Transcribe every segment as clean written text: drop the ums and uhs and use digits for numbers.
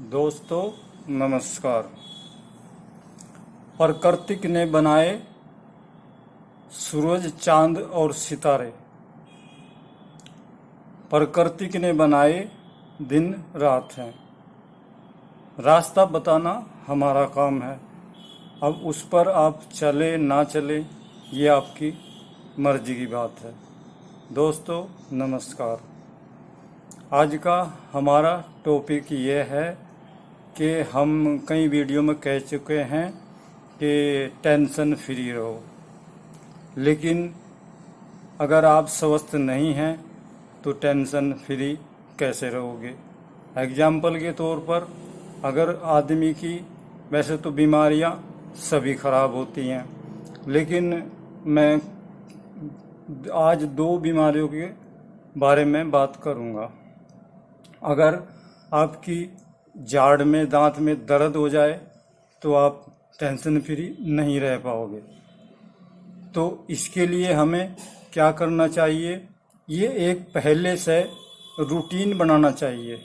दोस्तों नमस्कार। प्रकृति ने बनाए सूरज चांद और सितारे, प्रकृति ने बनाए दिन रात हैं। रास्ता बताना हमारा काम है। अब उस पर आप चले ना चले ये आपकी मर्जी की बात है। दोस्तों नमस्कार। आज का हमारा टॉपिक ये है कि हम कई वीडियो में कह चुके हैं कि टेंशन फ्री रहो, लेकिन अगर आप स्वस्थ नहीं हैं तो टेंशन फ्री कैसे रहोगे। एग्जाम्पल के तौर पर अगर आदमी की, वैसे तो बीमारियां सभी खराब होती हैं, लेकिन मैं आज दो बीमारियों के बारे में बात करूंगा। अगर आपकी जाड़ में दांत में दर्द हो जाए तो आप टेंशन फ्री नहीं रह पाओगे। तो इसके लिए हमें क्या करना चाहिए, ये एक पहले से रूटीन बनाना चाहिए,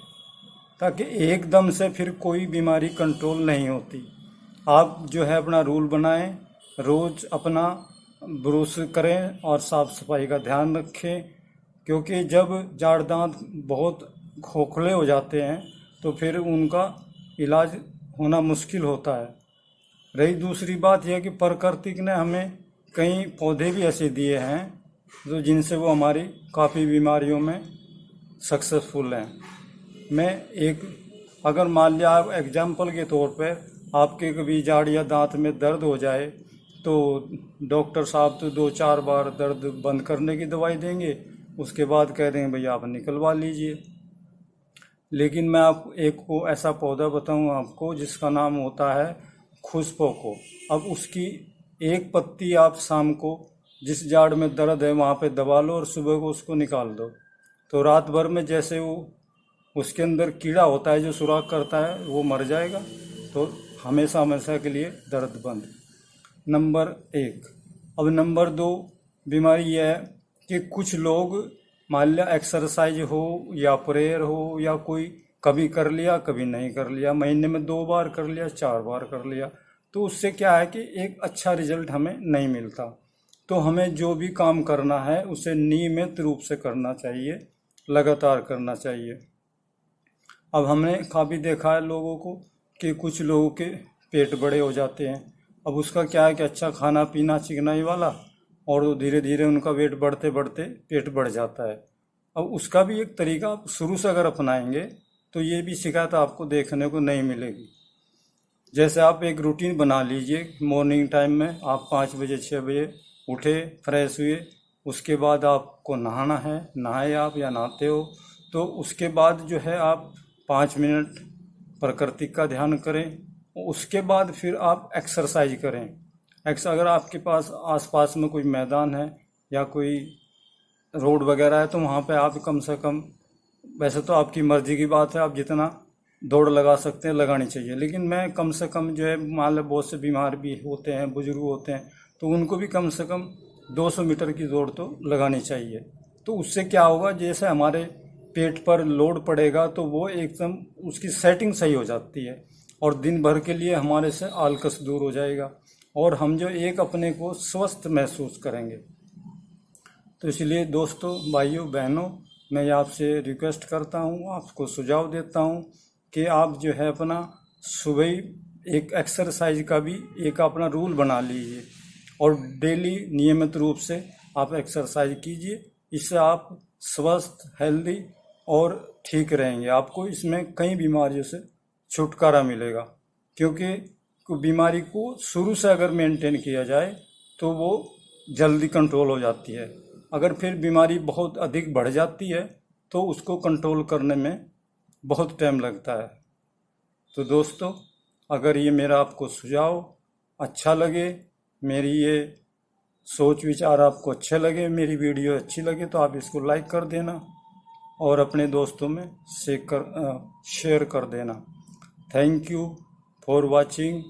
ताकि एकदम से फिर कोई बीमारी कंट्रोल नहीं होती। आप जो है अपना रूल बनाएं, रोज़ अपना ब्रश करें और साफ़ सफाई का ध्यान रखें, क्योंकि जब जाड़ दांत बहुत खोखले हो जाते हैं तो फिर उनका इलाज होना मुश्किल होता है। रही दूसरी बात यह कि प्रकृति ने हमें कई पौधे भी ऐसे दिए हैं जो जिनसे वो हमारी काफ़ी बीमारियों में सक्सेसफुल हैं। मैं एक, अगर मान लिया आप एग्जाम्पल के तौर पर आपके कभी जाड़ या दांत में दर्द हो जाए तो डॉक्टर साहब तो 2-4 बार दर्द बंद करने की दवाई देंगे, उसके बाद कह देंगे भैया आप निकलवा लीजिए। लेकिन मैं आप एक को ऐसा पौधा बताऊं आपको जिसका नाम होता है खुशपोको। अब उसकी एक पत्ती आप शाम को जिस जाड़ में दर्द है वहाँ पे दबा लो और सुबह को उसको निकाल दो, तो रात भर में जैसे वो उसके अंदर कीड़ा होता है जो सुराख करता है वो मर जाएगा। तो हमेशा हमेशा के लिए दर्द बंद। नंबर 1। अब नंबर 2 बीमारी यह है कि कुछ लोग मान लिया एक्सरसाइज हो या प्रेयर हो या कोई कभी कर लिया कभी नहीं कर लिया, महीने में 2 बार कर लिया 4 बार कर लिया, तो उससे क्या है कि एक अच्छा रिजल्ट हमें नहीं मिलता। तो हमें जो भी काम करना है उसे नियमित रूप से करना चाहिए, लगातार करना चाहिए। अब हमने काफ़ी देखा है लोगों को कि कुछ लोगों के पेट बड़े हो जाते हैं। अब उसका क्या है कि अच्छा खाना पीना चिकनाई वाला, और धीरे धीरे उनका वेट बढ़ते बढ़ते पेट बढ़ जाता है। अब उसका भी एक तरीका आप शुरू से अगर अपनाएंगे तो ये भी शिकायत आपको देखने को नहीं मिलेगी। जैसे आप एक रूटीन बना लीजिए, मॉर्निंग टाइम में आप 5 बजे 6 बजे उठे, फ्रेश हुए, उसके बाद आपको नहाना है, नहाए आप या नहाते हो, तो उसके बाद जो है आप 5 मिनट प्रकृति का ध्यान करें। उसके बाद फिर आप एक्सरसाइज करें। अगर आपके पास आसपास में कोई मैदान है या कोई रोड वगैरह है तो वहाँ पे आप कम से कम, वैसे तो आपकी मर्जी की बात है, आप जितना दौड़ लगा सकते हैं लगानी चाहिए, लेकिन मैं कम से कम जो है, मान लो बहुत से बीमार भी होते हैं, बुजुर्ग होते हैं, तो उनको भी कम से कम 200 मीटर की दौड़ तो लगानी चाहिए। तो उससे क्या होगा, जैसे हमारे पेट पर लोड पड़ेगा तो वो एकदम उसकी सेटिंग सही हो जाती है और दिन भर के लिए हमारे से आलकस दूर हो जाएगा और हम जो एक अपने को स्वस्थ महसूस करेंगे। तो इसलिए दोस्तों, भाइयों बहनों, मैं आपसे रिक्वेस्ट करता हूँ, आपको सुझाव देता हूँ कि आप जो है अपना सुबह एक एक्सरसाइज का भी एक अपना रूल बना लीजिए और डेली नियमित रूप से आप एक्सरसाइज कीजिए। इससे आप स्वस्थ, हेल्दी और ठीक रहेंगे। आपको इसमें कई बीमारियों से छुटकारा मिलेगा, क्योंकि बीमारी को शुरू से अगर मेंटेन किया जाए तो वो जल्दी कंट्रोल हो जाती है। अगर फिर बीमारी बहुत अधिक बढ़ जाती है तो उसको कंट्रोल करने में बहुत टाइम लगता है। तो दोस्तों, अगर ये मेरा आपको सुझाव अच्छा लगे, मेरी ये सोच विचार आपको अच्छे लगे, मेरी वीडियो अच्छी लगे, तो आप इसको लाइक कर देना और अपने दोस्तों में शेयर कर देना। Thank you for watching.